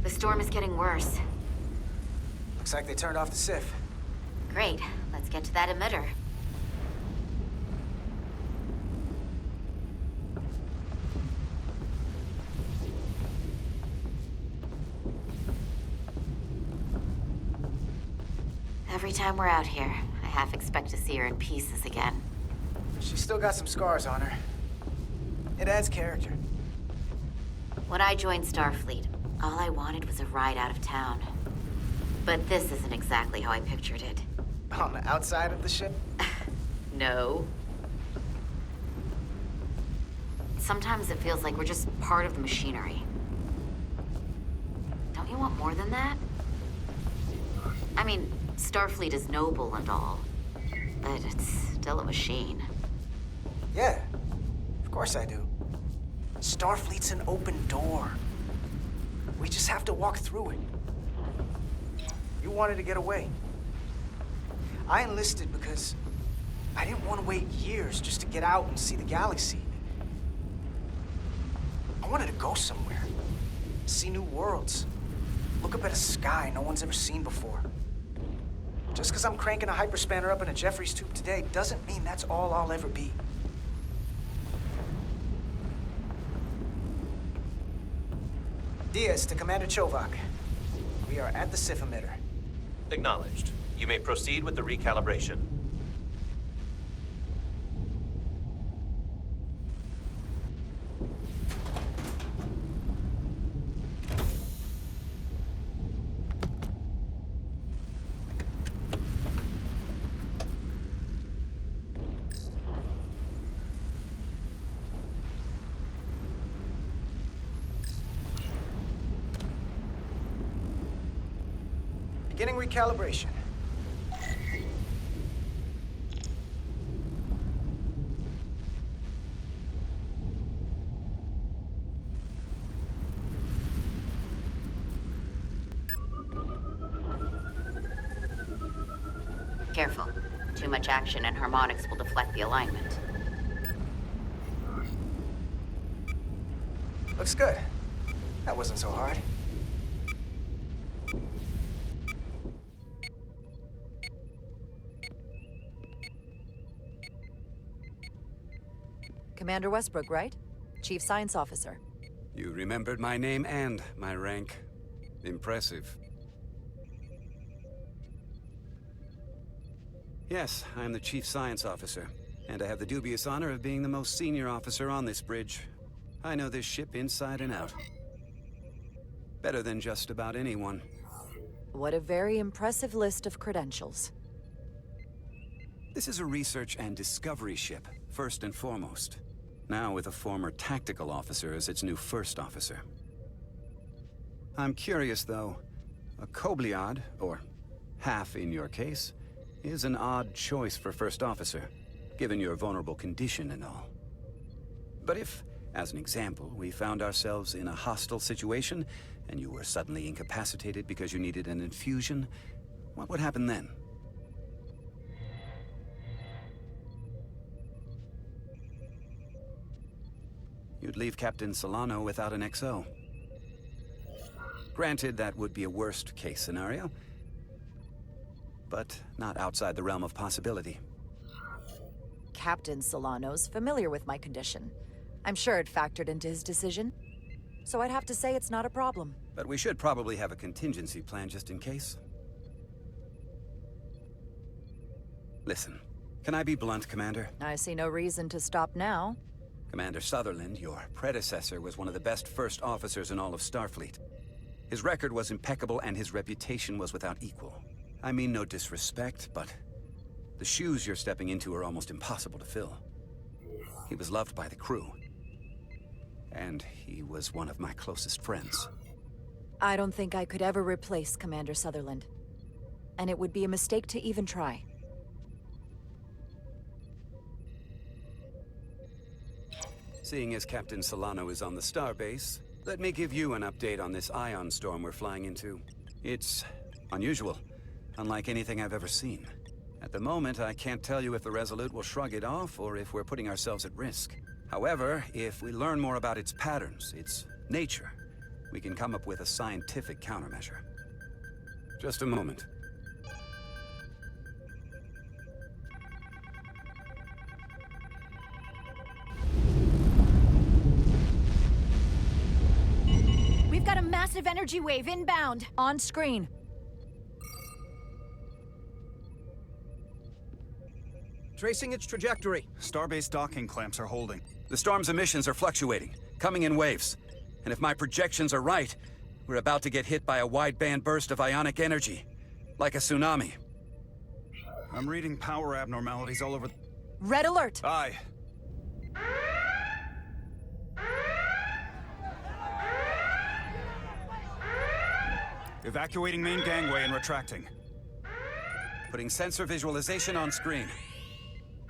The storm is getting worse. Looks like they turned off the SIF. Great. Let's get to that emitter. Every time we're out here, I half expect to see her in pieces again. She's still got some scars on her. It adds character. When I joined Starfleet, all I wanted was a ride out of town. But this isn't exactly how I pictured it. On the outside of the ship? No. Sometimes it feels like we're just part of the machinery. Don't you want more than that? I mean, Starfleet is noble and all, but it's still a machine. Yeah, of course I do. Starfleet's an open door. We just have to walk through it. You wanted to get away. I enlisted because I didn't want to wait years just to get out and see the galaxy. I wanted to go somewhere, see new worlds, look up at a sky no one's ever seen before. Just because I'm cranking a hyperspanner up in a Jeffries tube today doesn't mean that's all I'll ever be. Diaz to Commander Chovak. We are at the SIF emitter. Acknowledged. You may proceed with the recalibration. Beginning recalibration. Careful. Too much action and harmonics will deflect the alignment. Looks good. That wasn't so hard. Commander Westbrook, right? Chief Science Officer. You remembered my name and my rank. Impressive. Yes, I'm the Chief Science Officer, and I have the dubious honor of being the most senior officer on this bridge. I know this ship inside and out. Better than just about anyone. What a very impressive list of credentials. This is a research and discovery ship, first and foremost. Now with a former tactical officer as its new first officer. I'm curious, though. A Kobliad, or half in your case, is an odd choice for first officer, given your vulnerable condition and all. But if, as an example, we found ourselves in a hostile situation, and you were suddenly incapacitated because you needed an infusion, what would happen then? You'd leave Captain Solano without an XO. Granted, that would be a worst-case scenario, but not outside the realm of possibility. Captain Solano's familiar with my condition. I'm sure it factored into his decision. So I'd have to say it's not a problem. But we should probably have a contingency plan just in case. Listen, can I be blunt, Commander? I see no reason to stop now. Commander Sutherland, your predecessor, was one of the best first officers in all of Starfleet. His record was impeccable and his reputation was without equal. I mean no disrespect, but the shoes you're stepping into are almost impossible to fill. He was loved by the crew. And he was one of my closest friends. I don't think I could ever replace Commander Sutherland. And it would be a mistake to even try. Seeing as Captain Solano is on the starbase, let me give you an update on this ion storm we're flying into. It's unusual, unlike anything I've ever seen. At the moment, I can't tell you if the Resolute will shrug it off or if we're putting ourselves at risk. However, if we learn more about its patterns, its nature, we can come up with a scientific countermeasure. Just a moment. We've got a massive energy wave inbound. On screen. Tracing its trajectory. Starbase docking clamps are holding. The storm's emissions are fluctuating, coming in waves. And if my projections are right, we're about to get hit by a wideband burst of ionic energy. Like a tsunami. I'm reading power abnormalities all over. Red alert! Aye. Evacuating main gangway and retracting. Putting sensor visualization on screen.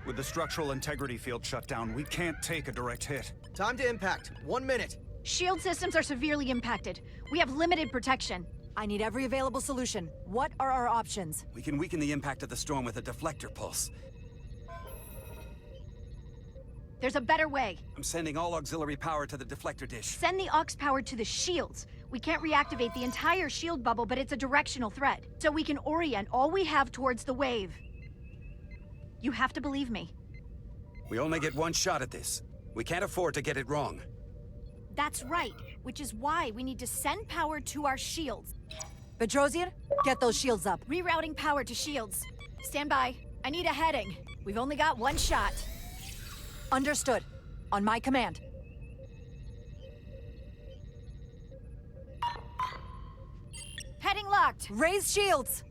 With the structural integrity field shut down, we can't take a direct hit. Time to impact. 1 minute. Shield systems are severely impacted. We have limited protection. I need every available solution. What are our options? We can weaken the impact of the storm with a deflector pulse. There's a better way. I'm sending all auxiliary power to the deflector dish. Send the aux power to the shields. We can't reactivate the entire shield bubble, but it's a directional threat. So we can orient all we have towards the wave. You have to believe me. We only get one shot at this. We can't afford to get it wrong. That's right, which is why we need to send power to our shields. Bedrosian, get those shields up. Rerouting power to shields. Stand by. I need a heading. We've only got one shot. Understood. On my command. Heading locked. Raise shields!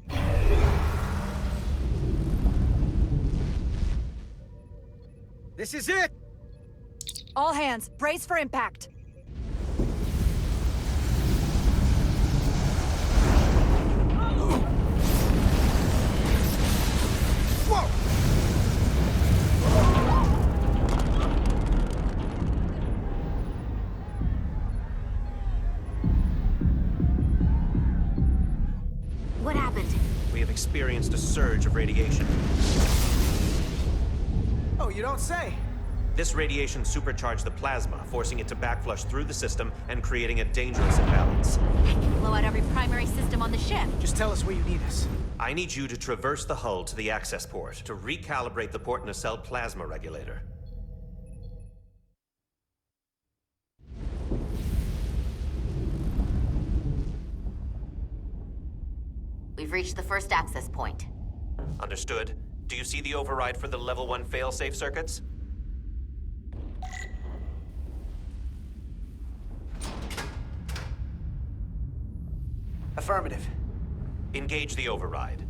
This is it! All hands, brace for impact. Whoa! What happened? We have experienced a surge of radiation. Oh, you don't say. This radiation supercharged the plasma, forcing it to backflush through the system and creating a dangerous imbalance. It can blow out every primary system on the ship. Just tell us where you need us. I need you to traverse the hull to the access port to recalibrate the port nacelle plasma regulator. We've reached the first access point. Understood. Do you see the override for the level 1 failsafe circuits? Affirmative. Engage the override.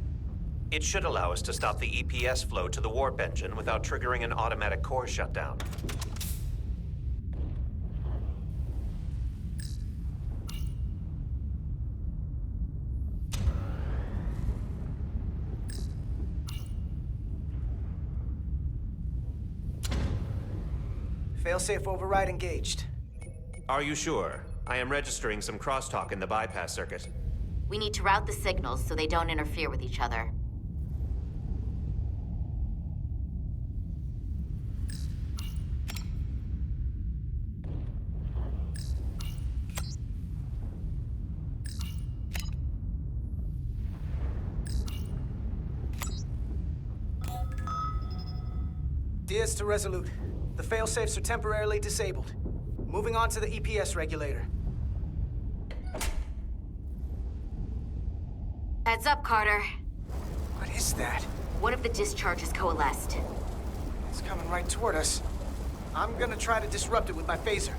It should allow us to stop the EPS flow to the warp engine without triggering an automatic core shutdown. Failsafe override engaged. Are you sure? I am registering some crosstalk in the bypass circuit. We need to route the signals so they don't interfere with each other. Diaz to Resolute. The failsafes are temporarily disabled. Moving on to the EPS regulator. Heads up, Carter. What is that? One of the discharges coalesced. It's coming right toward us. I'm gonna try to disrupt it with my phaser.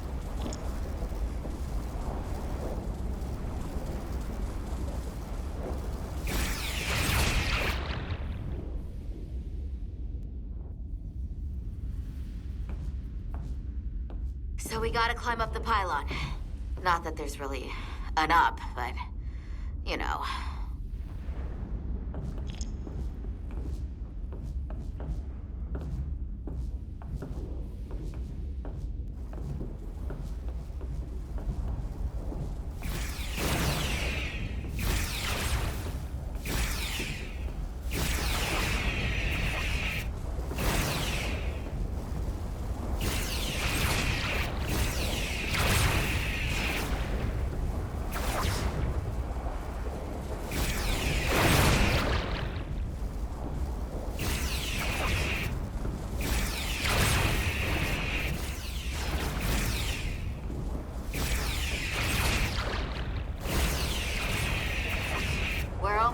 So we gotta climb up the pylon. Not that there's really an up, but, you know.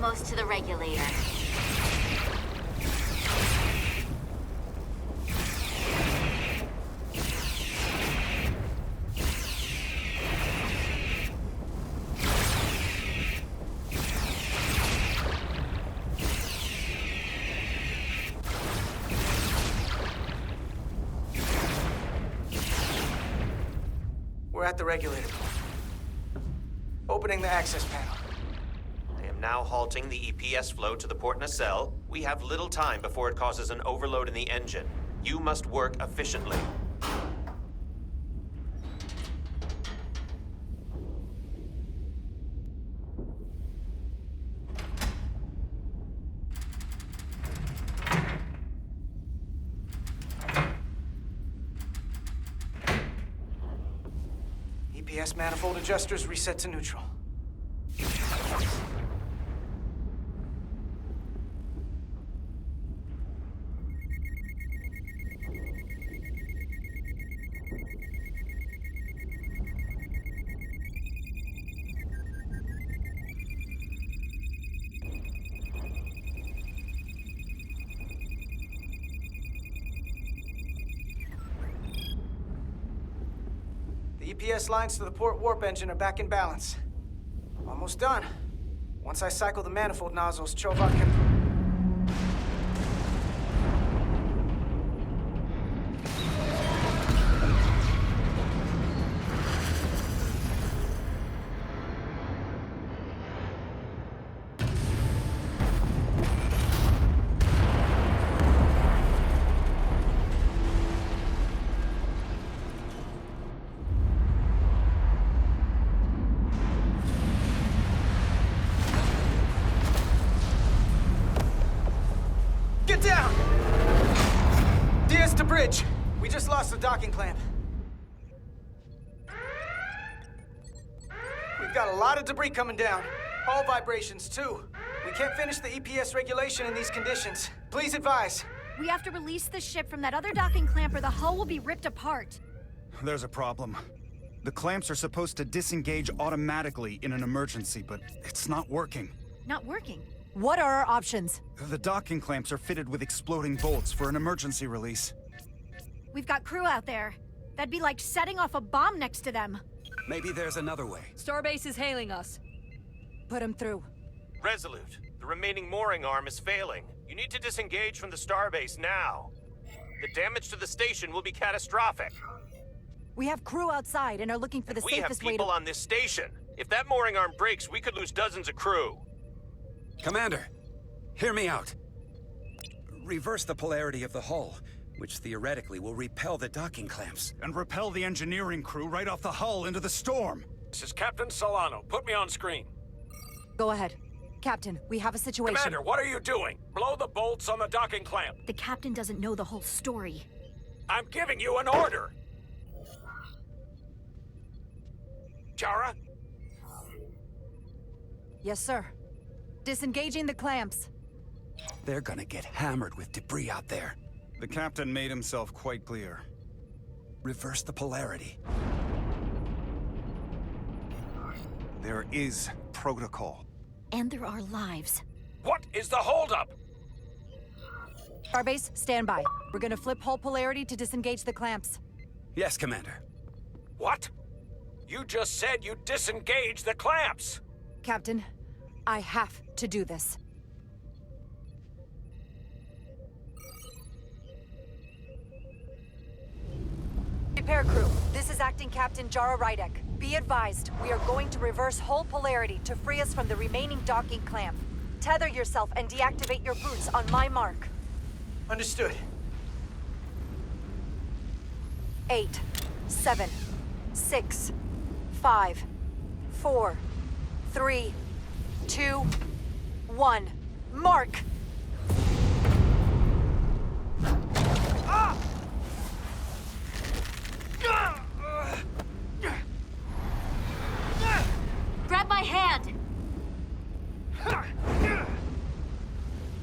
almost to the regulator. We're at the regulator core. Opening the access panel. I am now halting the EPS flow to the port nacelle. We have little time before it causes an overload in the engine. You must work efficiently. EPS manifold adjusters reset to neutral. The EPS lines to the port warp engine are back in balance. Almost done. Once I cycle the manifold nozzles, Chovak can... Get down! Diaz to bridge. We just lost the docking clamp. We've got a lot of debris coming down. Hull vibrations, too. We can't finish the EPS regulation in these conditions. Please advise. We have to release the ship from that other docking clamp or the hull will be ripped apart. There's a problem. The clamps are supposed to disengage automatically in an emergency, but it's not working. Not working. What are our options? The docking clamps are fitted with exploding bolts for an emergency release. We've got crew out there. That'd be like setting off a bomb next to them. Maybe there's another way. Starbase is hailing us. Put him through. Resolute, the remaining mooring arm is failing. You need to disengage from the starbase now. The damage to the station will be catastrophic. We have crew outside and are looking for the We have safest way to... people on this station. If that mooring arm breaks, we could lose dozens of crew. Commander, hear me out. Reverse the polarity of the hull, which theoretically will repel the docking clamps. And repel the engineering crew right off the hull into the storm. This is Captain Solano. Put me on screen. Go ahead. Captain, we have a situation. Commander, what are you doing? Blow the bolts on the docking clamp. The captain doesn't know the whole story. I'm giving you an order. Chara? Yes, sir. Disengaging the clamps. They're gonna get hammered with debris out there. The captain made himself quite clear. Reverse the polarity. There is protocol. And there are lives. What is the holdup? Starbase, stand by. We're gonna flip hull polarity to disengage the clamps. Yes, Commander. What? You just said you disengaged the clamps. Captain, I have to do this. Repair crew, this is Acting Captain Jara Rydek. Be advised, we are going to reverse hull polarity to free us from the remaining docking clamp. Tether yourself and deactivate your boots on my mark. Understood. 8, 7, 6, 5, 4, 3, 2, 1. Mark! Grab my hand!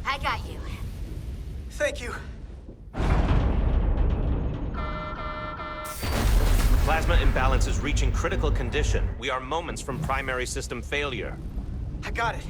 I got you. Thank you. Plasma imbalance is reaching critical condition. We are moments from primary system failure. I got it.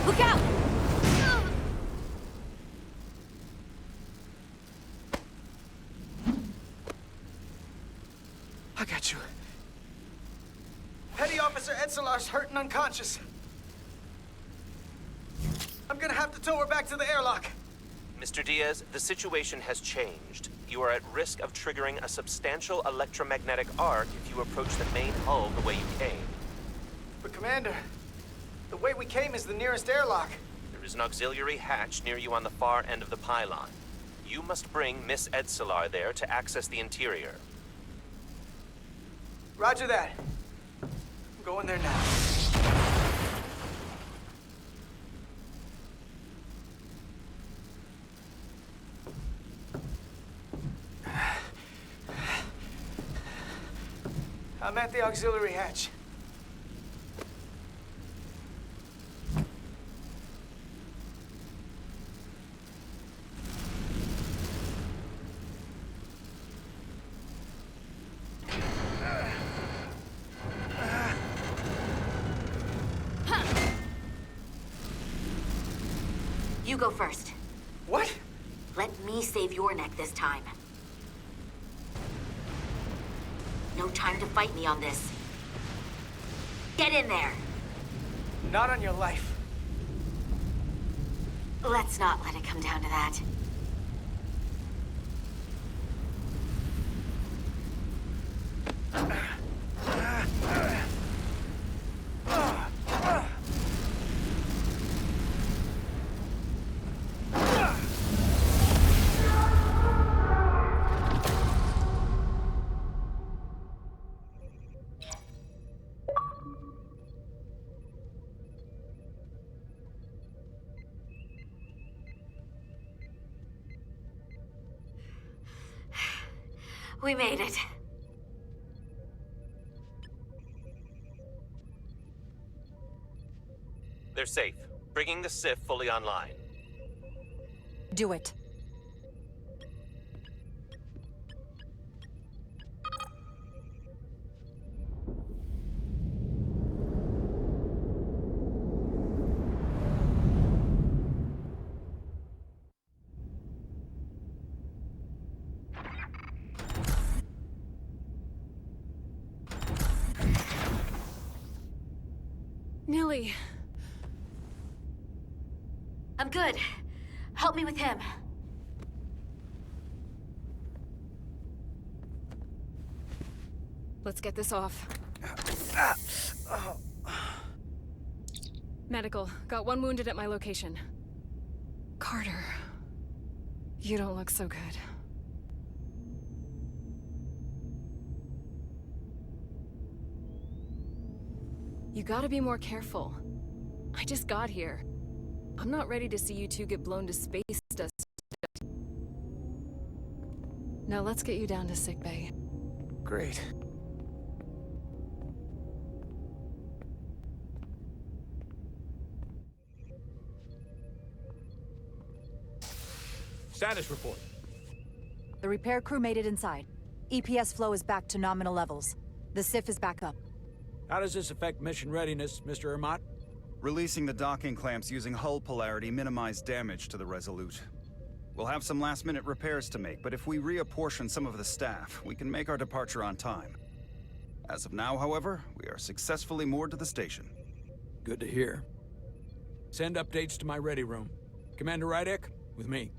Look out! I got you. Petty Officer Etzelar's hurt and unconscious. I'm gonna have to tow her back to the airlock. Mr. Diaz, the situation has changed. You are at risk of triggering a substantial electromagnetic arc if you approach the main hull the way you came. But Commander, the way we came is the nearest airlock. There is an auxiliary hatch near you on the far end of the pylon. You must bring Miss Etzelar there to access the interior. Roger that. I'm going there now. I'm at the auxiliary hatch. You go first. What? Let me save your neck this time. No time to fight me on this. Get in there. Not on your life. Let's not let it come down to that. We made it. They're safe, bringing the SIF fully online. Do it. Nilly. I'm good. Help me with him. Let's get this off. Medical. Got one wounded at my location. Carter. You don't look so good. You gotta be more careful. I just got here. I'm not ready to see you two get blown to space dust. Now let's get you down to sickbay. Great. Status report. The repair crew made it inside. EPS flow is back to nominal levels. The SIF is back up. How does this affect mission readiness, Mr. Fmod? Releasing the docking clamps using hull polarity minimized damage to the Resolute. We'll have some last-minute repairs to make, but if we reapportion some of the staff, we can make our departure on time. As of now, however, we are successfully moored to the station. Good to hear. Send updates to my ready room. Commander Rydek, with me.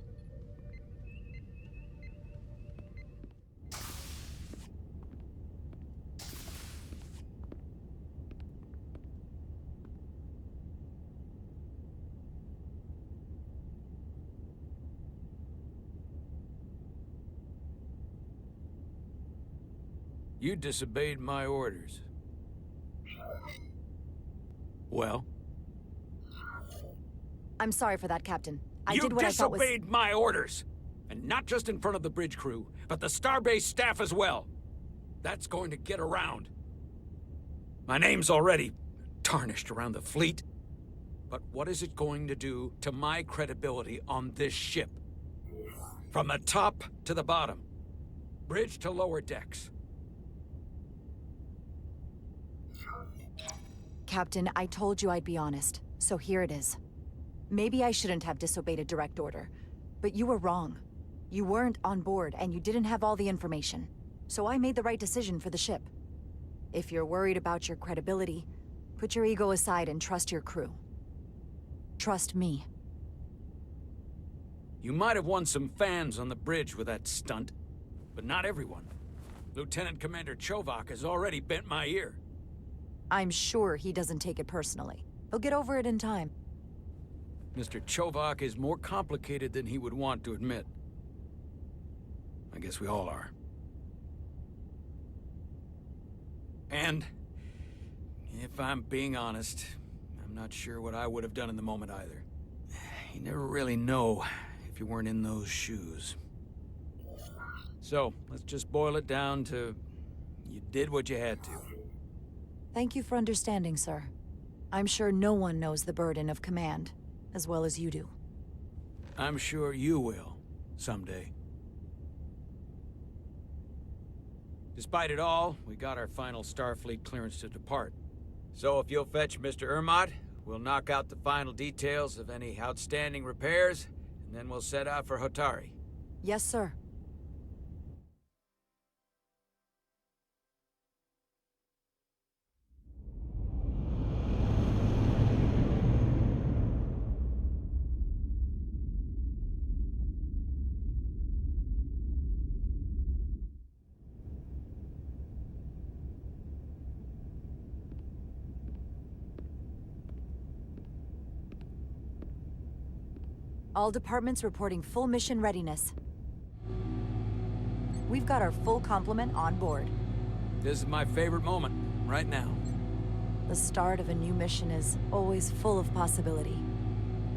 You disobeyed my orders. Well? I'm sorry for that, Captain. I You did what I thought was... disobeyed my orders! And not just in front of the bridge crew, but the Starbase staff as well. That's going to get around. My name's already tarnished around the fleet. But what is it going to do to my credibility on this ship? From the top to the bottom. Bridge to lower decks. Captain, I told you I'd be honest, so here it is. Maybe I shouldn't have disobeyed a direct order, but you were wrong. You weren't on board, and you didn't have all the information. So I made the right decision for the ship. If you're worried about your credibility, put your ego aside and trust your crew. Trust me. You might have won some fans on the bridge with that stunt, but not everyone. Lieutenant Commander Chovak has already bent my ear. I'm sure he doesn't take it personally. He'll get over it in time. Mr. Chovak is more complicated than he would want to admit. I guess we all are. And, if I'm being honest, I'm not sure what I would have done in the moment either. You never really know if you weren't in those shoes. So, let's just boil it down to, you did what you had to. Thank you for understanding, sir. I'm sure no one knows the burden of command as well as you do. I'm sure you will, someday. Despite it all, we got our final Starfleet clearance to depart. So if you'll fetch Mr. Fmod, we'll knock out the final details of any outstanding repairs, and then we'll set out for Hotari. Yes, sir. All departments reporting full mission readiness. We've got our full complement on board. This is my favorite moment, right now. The start of a new mission is always full of possibility.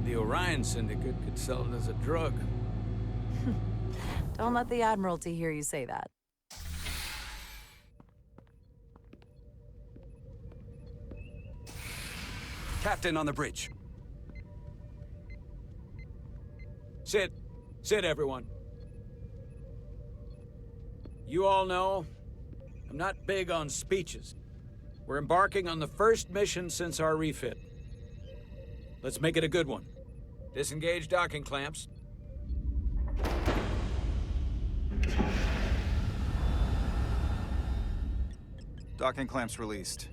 The Orion Syndicate could sell it as a drug. Don't let the Admiralty hear you say that. Captain on the bridge. Sit. Sit, everyone. You all know, I'm not big on speeches. We're embarking on the first mission since our refit. Let's make it a good one. Disengage docking clamps. Docking clamps released.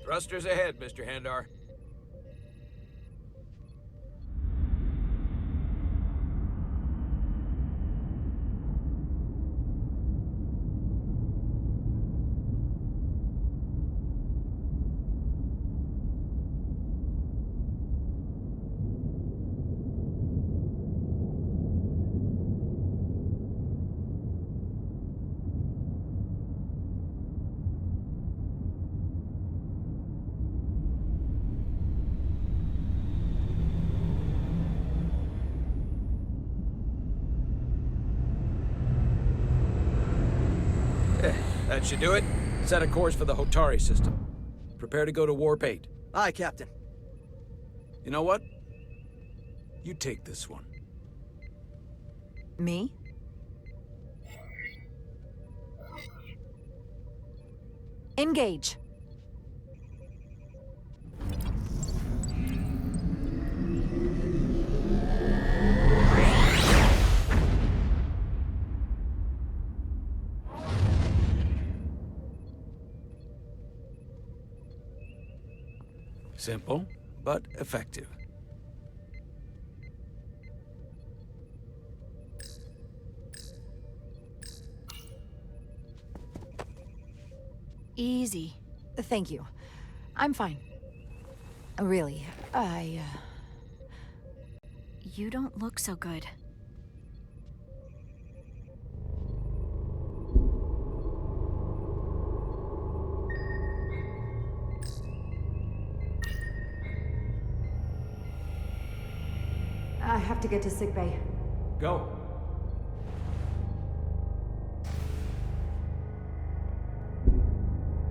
Thrusters ahead, Mr. Handar. That should do it. Set a course for the Hotari system. Prepare to go to Warp 8. Aye, Captain. You know what? You take this one. Me? Engage. Simple, but effective. Easy. Thank you. I'm fine. Really, You don't look so good. I have to get to sickbay. Go.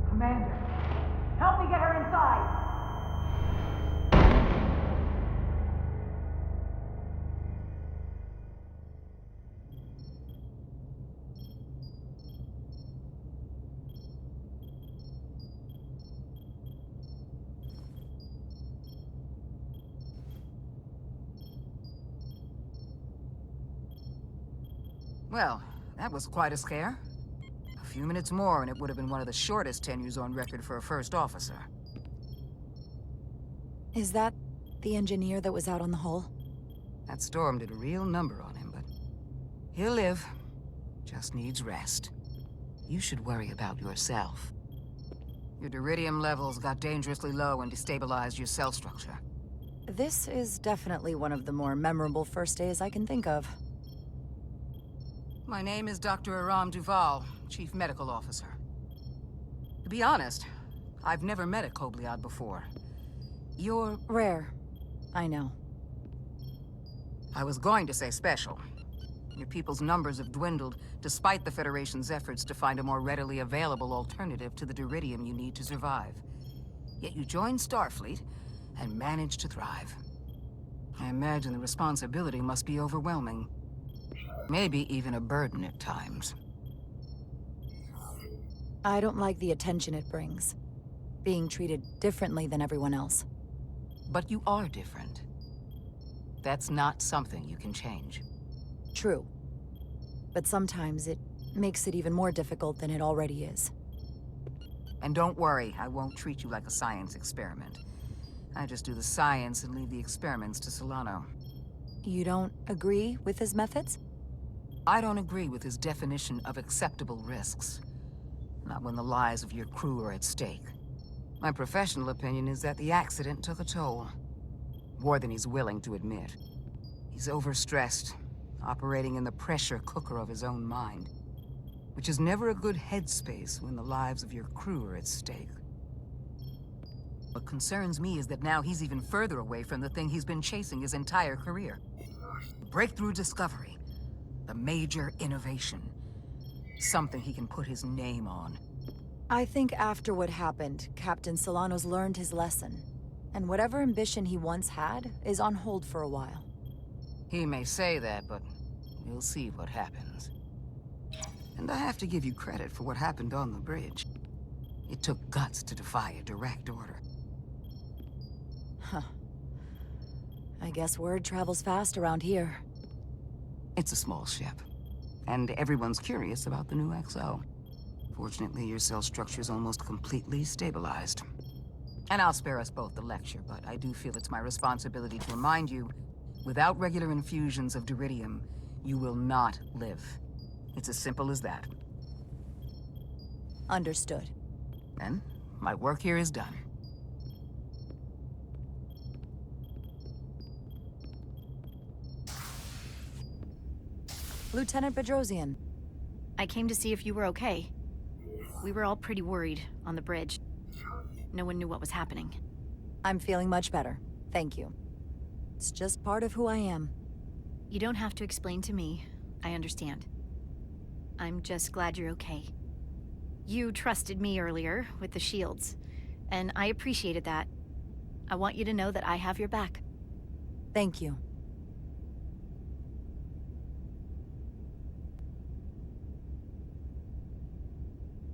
Commander, help me get her inside! Well, that was quite a scare. A few minutes more and it would have been one of the shortest tenures on record for a first officer. Is that the engineer that was out on the hull? That storm did a real number on him, but he'll live. Just needs rest. You should worry about yourself. Your duridium levels got dangerously low and destabilized your cell structure. This is definitely one of the more memorable first days I can think of. My name is Dr. Aram Duval, Chief Medical Officer. To be honest, I've never met a Kobliad before. You're... Rare. I know. I was going to say special. Your people's numbers have dwindled, despite the Federation's efforts to find a more readily available alternative to the duridium you need to survive. Yet you joined Starfleet, and managed to thrive. I imagine the responsibility must be overwhelming. Maybe even a burden at times. I don't like the attention it brings. Being treated differently than everyone else. But you are different. That's not something you can change. True. But sometimes it makes it even more difficult than it already is. And don't worry, I won't treat you like a science experiment. I just do the science and leave the experiments to Solano. You don't agree with his methods? I don't agree with his definition of acceptable risks. Not when the lives of your crew are at stake. My professional opinion is that the accident took a toll. More than he's willing to admit. He's overstressed, operating in the pressure cooker of his own mind. Which is never a good headspace when the lives of your crew are at stake. What concerns me is that now he's even further away from the thing he's been chasing his entire career. Breakthrough discovery. A major innovation. Something he can put his name on. I think after what happened, Captain Solano's learned his lesson. And whatever ambition he once had is on hold for a while. He may say that, but we'll see what happens. And I have to give you credit for what happened on the bridge. It took guts to defy a direct order. Huh. I guess word travels fast around here. It's a small ship, and everyone's curious about the new XO. Fortunately, your cell structure's almost completely stabilized. And I'll spare us both the lecture, but I do feel it's my responsibility to remind you, without regular infusions of duridium, you will not live. It's as simple as that. Understood. Then, my work here is done. Lieutenant Bedrosian. I came to see if you were okay. We were all pretty worried on the bridge. No one knew what was happening. I'm feeling much better. Thank you. It's just part of who I am. You don't have to explain to me. I understand. I'm just glad you're okay. You trusted me earlier with the shields, and I appreciated that. I want you to know that I have your back. Thank you.